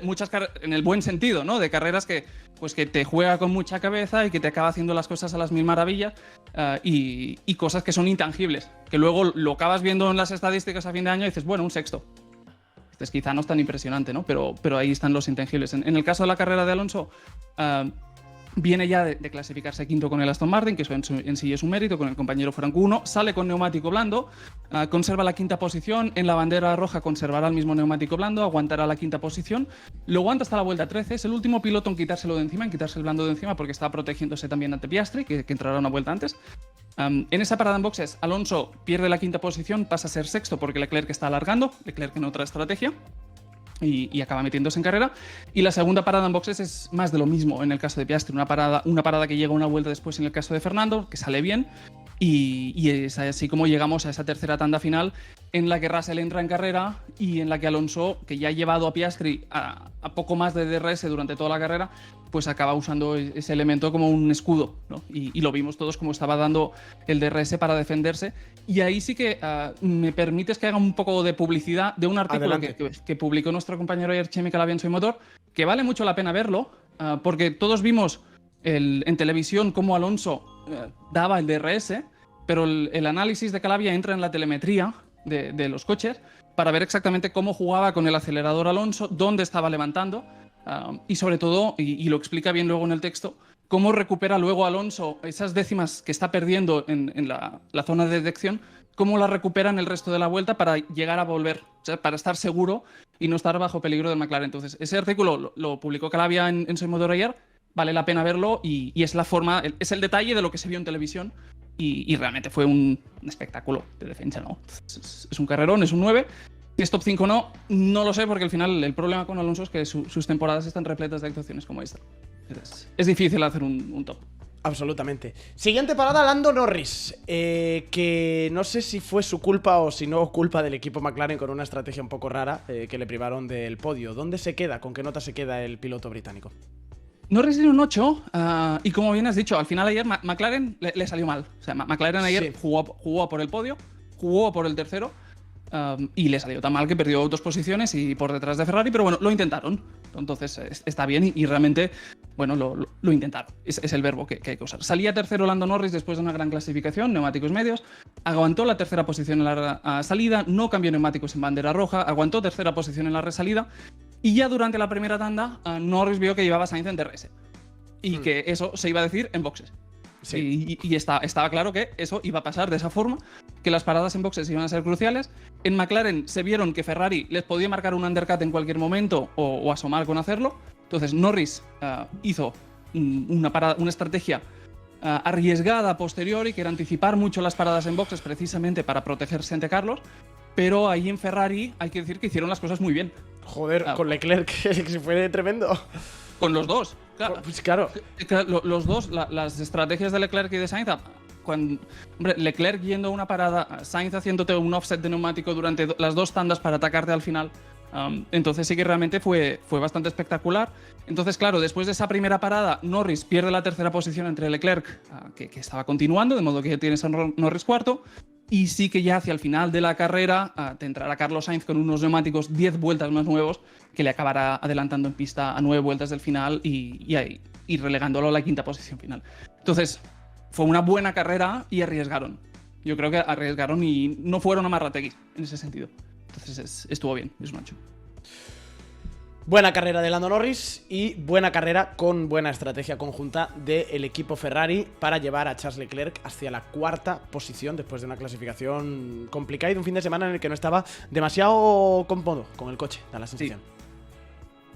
Muchas en el buen sentido, ¿no? De carreras que te juega con mucha cabeza y que te acaba haciendo las cosas a las mil maravillas, y cosas que son intangibles, que luego lo acabas viendo en las estadísticas a fin de año y dices, bueno, un sexto. Entonces quizá no es tan impresionante, ¿no? Pero ahí están los intangibles. En el caso de la carrera de Alonso, Viene ya de clasificarse quinto con el Aston Martin, que eso en sí es un mérito, con el compañero Franco 1. Sale con neumático blando, conserva la quinta posición. En la bandera roja conservará el mismo neumático blando, aguantará la quinta posición. Lo aguanta hasta la vuelta 13. Es el último piloto en quitárselo de encima, en quitarse el blando de encima, porque está protegiéndose también ante Piastri, que entrará una vuelta antes. En esa parada en boxes, Alonso pierde la quinta posición, pasa a ser sexto porque Leclerc está alargando. Leclerc en otra estrategia. Y acaba metiéndose en carrera. Y la segunda parada en boxes es más de lo mismo en el caso de Piastri, una parada que llega una vuelta después en el caso de Fernando, que sale bien, y es así como llegamos a esa tercera tanda final en la que Russell entra en carrera y en la que Alonso, que ya ha llevado a Piastri a poco más de DRS durante toda la carrera, pues acaba usando ese elemento como un escudo, ¿no? Y lo vimos todos como estaba dando el DRS para defenderse. Y ahí sí que me permites que haga un poco de publicidad de un artículo que publicó nuestro compañero ayer, Chemical Aviation y Motor, que vale mucho la pena verlo, porque todos vimos en televisión cómo Alonso daba el DRS, pero el análisis de Calavia entra en la telemetría de los coches para ver exactamente cómo jugaba con el acelerador Alonso, dónde estaba levantando, y sobre todo, y lo explica bien luego en el texto, cómo recupera luego Alonso esas décimas que está perdiendo en la zona de detección, cómo la recupera en el resto de la vuelta para llegar a volver, o sea, para estar seguro y no estar bajo peligro del McLaren. Entonces, ese artículo lo publicó Calavia en Soy Motor ayer, vale la pena verlo y es la forma, es el detalle de lo que se vio en televisión y realmente fue un espectáculo de defensa, ¿no? Es un carrerón, es un 9. Si es top 5 o no lo sé, porque al final el problema con Alonso es que sus temporadas están repletas de actuaciones como esta. Es difícil hacer un top. Absolutamente. Siguiente parada, Lando Norris, que no sé si fue su culpa o si no culpa del equipo McLaren con una estrategia un poco rara, que le privaron del podio. ¿Dónde se queda? ¿Con qué nota se queda el piloto británico? Norris tiene un 8 y como bien has dicho, al final ayer McLaren le salió mal. O sea, McLaren ayer jugó por el podio, jugó por el tercero y le salió tan mal que perdió 2 posiciones y por detrás de Ferrari, pero bueno, lo intentaron. Entonces está bien y realmente, bueno, lo intentaron. Es el verbo que hay que usar. Salía tercero Lando Norris después de una gran clasificación, neumáticos medios, aguantó la tercera posición en la salida, no cambió neumáticos en bandera roja, aguantó tercera posición en la resalida. Y ya durante la primera tanda, Norris vio que llevaba a Sainz en DRS. Y que eso se iba a decir en boxes. Sí. Y estaba claro que eso iba a pasar de esa forma, que las paradas en boxes iban a ser cruciales. En McLaren se vieron que Ferrari les podía marcar un undercut en cualquier momento o asomar con hacerlo. Entonces Norris hizo una estrategia arriesgada a posteriori, que era anticipar mucho las paradas en boxes precisamente para protegerse ante Carlos. Pero ahí en Ferrari hay que decir que hicieron las cosas muy bien. Joder, con Leclerc, que fue tremendo. Con los dos, claro. Pues claro. Los dos, las estrategias de Leclerc y de Sainz, hombre, Leclerc yendo a una parada, Sainz haciéndote un offset de neumático durante las 2 tandas para atacarte al final. Entonces sí que realmente fue bastante espectacular. Entonces, claro, después de esa primera parada, Norris pierde la tercera posición entre Leclerc, que estaba continuando, de modo que tienes a Norris cuarto. Y sí que ya hacia el final de la carrera te entrará Carlos Sainz con unos neumáticos 10 vueltas más nuevos que le acabará adelantando en pista a 9 vueltas del final y relegándolo a la quinta posición final. Entonces, fue una buena carrera y arriesgaron. Yo creo que arriesgaron y no fueron a Marrategui en ese sentido. Entonces estuvo bien, es un 8. Buena carrera de Lando Norris y buena carrera con buena estrategia conjunta del equipo Ferrari para llevar a Charles Leclerc hacia la 4ª posición después de una clasificación complicada y de un fin de semana en el que no estaba demasiado cómodo con el coche, da la sensación.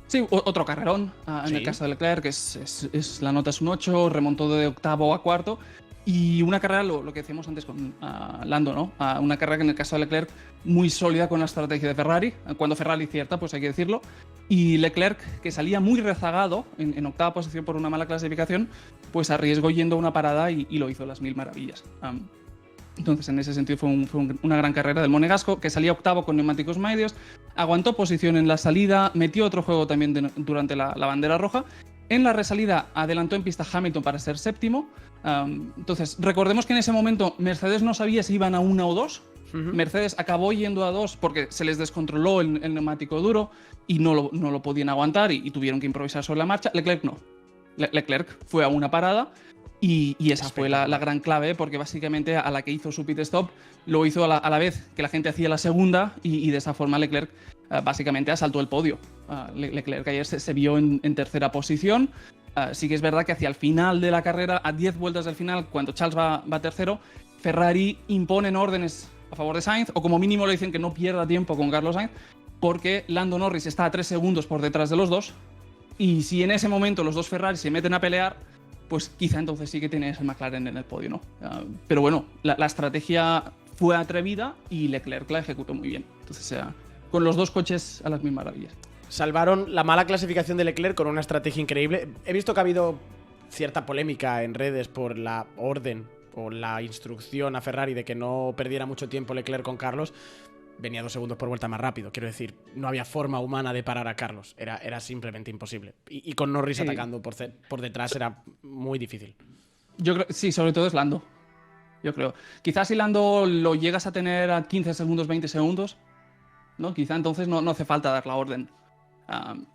Sí, otro carrerón en el caso de Leclerc, la nota es un 8, remontó de octavo a cuarto. Y una carrera, lo que decíamos antes con Lando, ¿no? Una carrera que en el caso de Leclerc muy sólida con la estrategia de Ferrari, cuando Ferrari cierta, pues hay que decirlo. Y Leclerc, que salía muy rezagado en octava posición por una mala clasificación, pues arriesgó yendo a una parada y lo hizo las 1000 maravillas. Entonces, en ese sentido, fue una gran carrera del monegasco, que salía octavo con neumáticos medios, aguantó posición en la salida, metió otro juego también durante la bandera roja. En la resalida adelantó en pista Hamilton para ser séptimo. Entonces, recordemos que en ese momento Mercedes no sabía si iban a 1 o 2. Mercedes acabó yendo a 2 porque se les descontroló el neumático duro y no lo podían aguantar y tuvieron que improvisar sobre la marcha. Leclerc no. Leclerc fue a una parada y esa fue la gran clave, porque básicamente a la que hizo su pit stop lo hizo a la vez que la gente hacía la segunda y de esa forma Leclerc básicamente asaltó el podio. Leclerc ayer se vio en tercera posición Sí que es verdad que hacia el final de la carrera, a 10 vueltas del final, cuando Charles va tercero, Ferrari imponen órdenes a favor de Sainz, o como mínimo le dicen que no pierda tiempo con Carlos Sainz, porque Lando Norris está a 3 segundos por detrás de los dos, y si en ese momento los dos Ferrari se meten a pelear, pues quizá entonces sí que tienes el McLaren en el podio, ¿no? Pero bueno, la estrategia fue atrevida y Leclerc la ejecutó muy bien. Entonces, con los dos coches a las mil maravillas. Salvaron la mala clasificación de Leclerc con una estrategia increíble. He visto que ha habido cierta polémica en redes por la orden o la instrucción a Ferrari de que no perdiera mucho tiempo Leclerc con Carlos. Venía 2 segundos por vuelta más rápido. Quiero decir, no había forma humana de parar a Carlos. Era simplemente imposible. Y con Norris atacando por detrás era muy difícil. Yo creo, sí, sobre todo es Lando. Yo creo. Quizás si Lando lo llegas a tener a 15 segundos, 20 segundos, ¿no? Quizá entonces no hace falta dar la orden.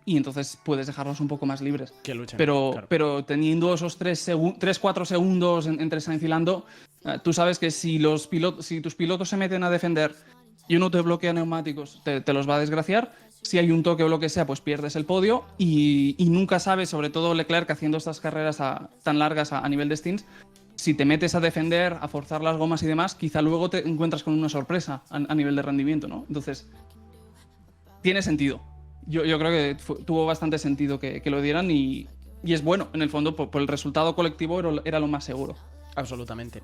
Y entonces puedes dejarlos un poco más libres. Que luchan, pero, claro. pero teniendo esos 3-4 segundos entre Sainz y Lando, tú sabes que si tus pilotos se meten a defender y uno te bloquea neumáticos, te los va a desgraciar. Si hay un toque o lo que sea, pues pierdes el podio. Y nunca sabes, sobre todo Leclerc haciendo estas carreras tan largas a nivel de stints, si te metes a defender, a forzar las gomas y demás, quizá luego te encuentras con una sorpresa a nivel de rendimiento, ¿no? Entonces, tiene sentido. Yo creo que tuvo bastante sentido que lo dieran y es bueno, en el fondo, por el resultado colectivo era lo más seguro. Absolutamente.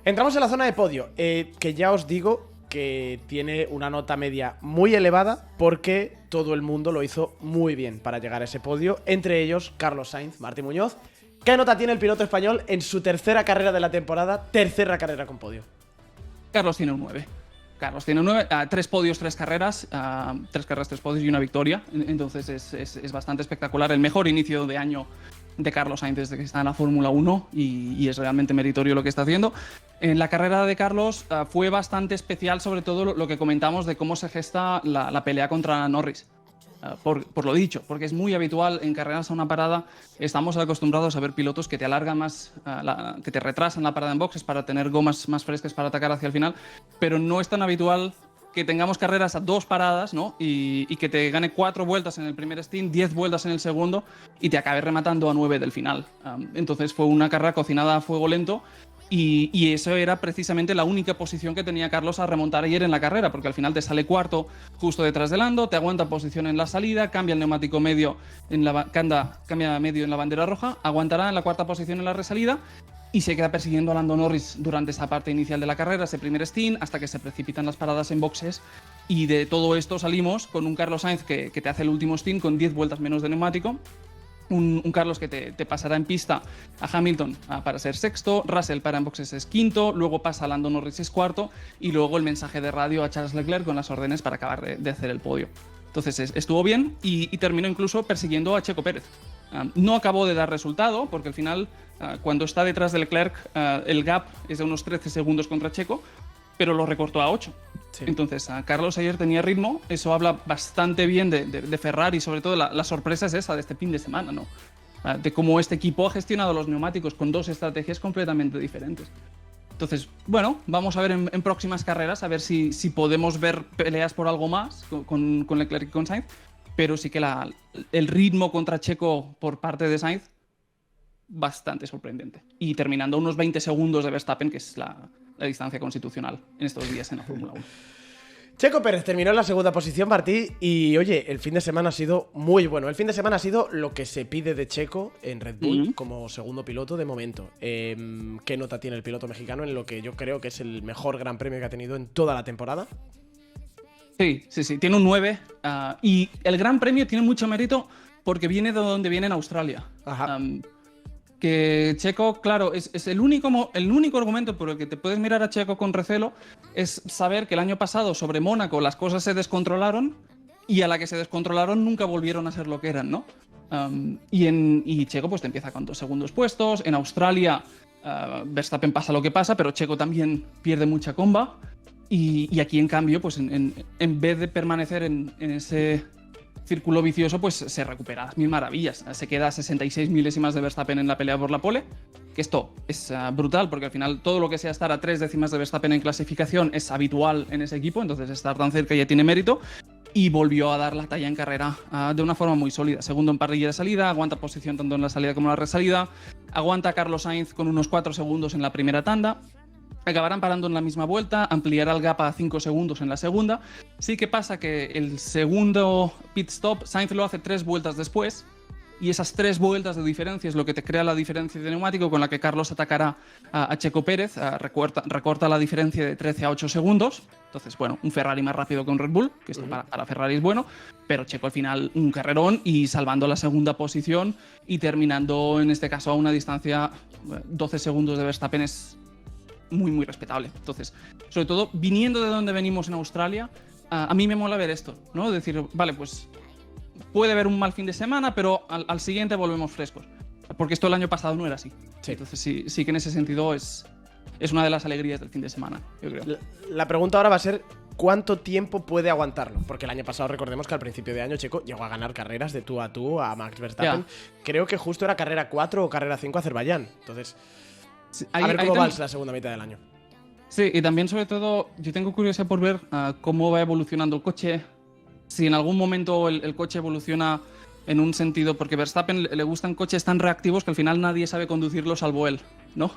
Entramos en la zona de podio, que ya os digo que tiene una nota media muy elevada porque todo el mundo lo hizo muy bien para llegar a ese podio, entre ellos Carlos Sainz, Martí Muñoz. ¿Qué nota tiene el piloto español en su tercera carrera de la temporada, tercera carrera con podio? Carlos tiene un 9. Carlos tiene 9, 3 podios, 3 carreras, 3 carreras, 3 podios y una victoria. Entonces es bastante espectacular. El mejor inicio de año de Carlos Sainz desde que está en la Fórmula 1 y es realmente meritorio lo que está haciendo. En la carrera de Carlos fue bastante especial, sobre todo lo que comentamos de cómo se gesta la pelea contra Norris. Por lo dicho, porque es muy habitual en carreras a una parada. Estamos acostumbrados a ver pilotos que te alargan más, que te retrasan la parada en boxes para tener gomas más frescas para atacar hacia el final, pero no es tan habitual que tengamos carreras a 2 paradas, ¿no? Y que te gane 4 vueltas en el primer stint, 10 vueltas en el segundo y te acabe rematando a 9 del final. Entonces fue una carrera cocinada a fuego lento. Y eso era precisamente la única posición que tenía Carlos a remontar ayer en la carrera, porque al final te sale cuarto justo detrás de Lando, te aguanta posición en la salida, cambia el neumático medio cambia medio en la bandera roja, aguantará en la cuarta posición en la resalida y se queda persiguiendo a Lando Norris durante esa parte inicial de la carrera, ese primer stint, hasta que se precipitan las paradas en boxes. Y de todo esto salimos con un Carlos Sainz que te hace el último stint con 10 vueltas menos de neumático. Un Carlos que te pasará en pista a Hamilton para ser sexto, Russell para en boxes es quinto, luego pasa a Lando Norris es cuarto y luego el mensaje de radio a Charles Leclerc con las órdenes para acabar de hacer el podio. Entonces estuvo bien y terminó incluso persiguiendo a Checo Pérez. No acabó de dar resultado porque al final cuando está detrás de Leclerc el gap es de unos 13 segundos contra Checo, pero lo recortó a 8. Sí. Entonces, Carlos ayer tenía ritmo, eso habla bastante bien de Ferrari, sobre todo la sorpresa es esa de este fin de semana, ¿no? De cómo este equipo ha gestionado los neumáticos con 2 estrategias completamente diferentes. Entonces, bueno, vamos a ver en próximas carreras, a ver si podemos ver peleas por algo más con Leclerc y con Sainz, pero sí que el ritmo contra Checo por parte de Sainz, bastante sorprendente. Y terminando unos 20 segundos de Verstappen, que es la distancia constitucional en estos días en la Fórmula 1. Checo Pérez terminó en la segunda posición, Martí, y oye, el fin de semana ha sido muy bueno. El fin de semana ha sido lo que se pide de Checo en Red Bull como segundo piloto de momento. ¿Qué nota tiene el piloto mexicano en lo que yo creo que es el mejor gran premio que ha tenido en toda la temporada? Sí, tiene un 9 y el gran premio tiene mucho mérito porque viene de donde viene en Australia. Ajá. Que Checo, claro, es el único argumento por el que te puedes mirar a Checo con recelo es saber que el año pasado sobre Mónaco las cosas se descontrolaron y a la que se descontrolaron nunca volvieron a ser lo que eran, ¿no? Y Checo pues te empieza con 2 segundos puestos. En Australia Verstappen pasa lo que pasa, pero Checo también pierde mucha comba y aquí en cambio pues en vez de permanecer en ese círculo vicioso, pues se recupera a las mil maravillas. Se queda a 66 milésimas de Verstappen en la pelea por la pole, que esto es brutal, porque al final todo lo que sea estar a 3 décimas de Verstappen en clasificación es habitual en ese equipo, entonces estar tan cerca ya tiene mérito. y volvió a dar la talla en carrera de una forma muy sólida. Segundo en parrilla de salida, aguanta posición tanto en la salida como en la resalida, aguanta a Carlos Sainz con unos 4 segundos en la primera tanda. Acabarán parando en la misma vuelta, ampliará el gap a 5 segundos en la segunda. Sí que pasa que el segundo pit stop, Sainz lo hace 3 vueltas después, y esas 3 vueltas de diferencia es lo que te crea la diferencia de neumático con la que Carlos atacará a Checo Pérez, recorta la diferencia de 13 a 8 segundos. Entonces, bueno, un Ferrari más rápido que un Red Bull, que esto para Ferrari es bueno, pero Checo al final un carrerón y salvando la segunda posición y terminando en este caso a una distancia 12 segundos de Verstappen es muy, muy respetable. Entonces, sobre todo, viniendo de donde venimos en Australia, a mí me mola ver esto, ¿no? Decir, vale, pues puede haber un mal fin de semana, pero al siguiente volvemos frescos. Porque esto el año pasado no era así. Sí. Entonces, sí que en ese sentido es una de las alegrías del fin de semana, yo creo. La pregunta ahora va a ser ¿cuánto tiempo puede aguantarlo? Porque el año pasado recordemos que al principio de año Checo llegó a ganar carreras de tú a Max Verstappen. Creo que justo era carrera 4 o carrera 5 Azerbaiyán. Entonces, sí, a ver cómo va la segunda mitad del año. Sí, y también sobre todo yo tengo curiosidad por ver cómo va evolucionando el coche. Si en algún momento el coche evoluciona en un sentido, porque a Verstappen le gustan coches tan reactivos que al final nadie sabe conducirlos salvo él, ¿no?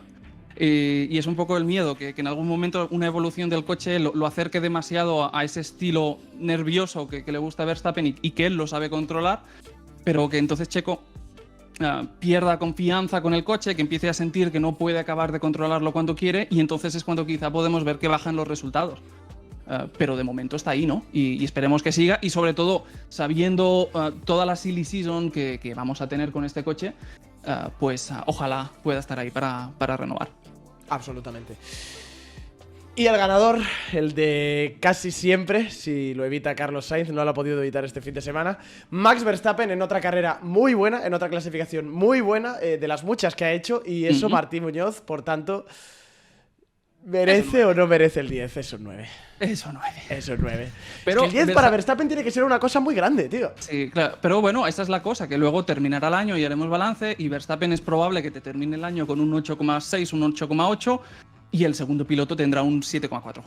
Y es un poco el miedo, que en algún momento una evolución del coche lo acerque demasiado a ese estilo nervioso que le gusta a Verstappen y que él lo sabe controlar, pero que entonces Checo pierda confianza con el coche, que empiece a sentir que no puede acabar de controlarlo cuando quiere, y entonces es cuando quizá podemos ver que bajan los resultados. Pero de momento está ahí, ¿no? Y esperemos que siga, y sobre todo sabiendo toda la silly season que vamos a tener con este coche, pues ojalá pueda estar ahí para renovar. Absolutamente. Y el ganador, el de casi siempre, si lo evita Carlos Sainz, no lo ha podido evitar este fin de semana, Max Verstappen en otra carrera muy buena, en otra clasificación muy buena, de las muchas que ha hecho, y eso Martín Muñoz, por tanto, ¿merece o no merece el 10? Eso es 9. Eso 9. Eso es 9. Pero es que el 10 para Verstappen tiene que ser una cosa muy grande, tío. Sí, claro. Pero bueno, esa es la cosa, que luego terminará el año y haremos balance, y Verstappen es probable que te termine el año con un 8,6, un 8,8, y el segundo piloto tendrá un 7,4.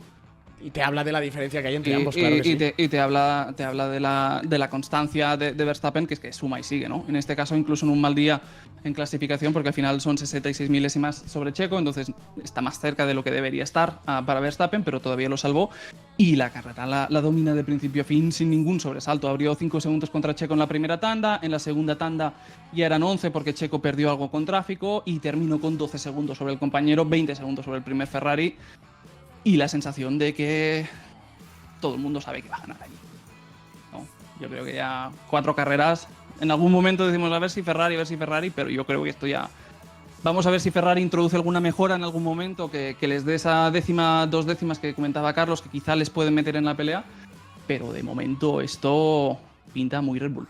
Y te habla de la diferencia que hay entre ambos, claro que sí. Y te habla de la constancia de Verstappen, que es que suma y sigue, ¿no? En este caso, incluso en un mal día en clasificación, porque al final son 66 milésimas sobre Checo, entonces está más cerca de lo que debería estar para Verstappen, pero todavía lo salvó. Y la carrera la domina de principio a fin sin ningún sobresalto. Abrió 5 segundos contra Checo en la primera tanda, en la segunda tanda ya eran 11 porque Checo perdió algo con tráfico, y terminó con 12 segundos sobre el compañero, 20 segundos sobre el primer Ferrari. Y la sensación de que todo el mundo sabe que va a ganar allí, ¿no? Yo creo que ya 4 carreras. En algún momento decimos a ver si Ferrari, pero yo creo que esto ya... Vamos a ver si Ferrari introduce alguna mejora en algún momento que les dé esa décima, 2 décimas que comentaba Carlos, que quizá les pueden meter en la pelea. Pero de momento esto pinta muy Red Bull.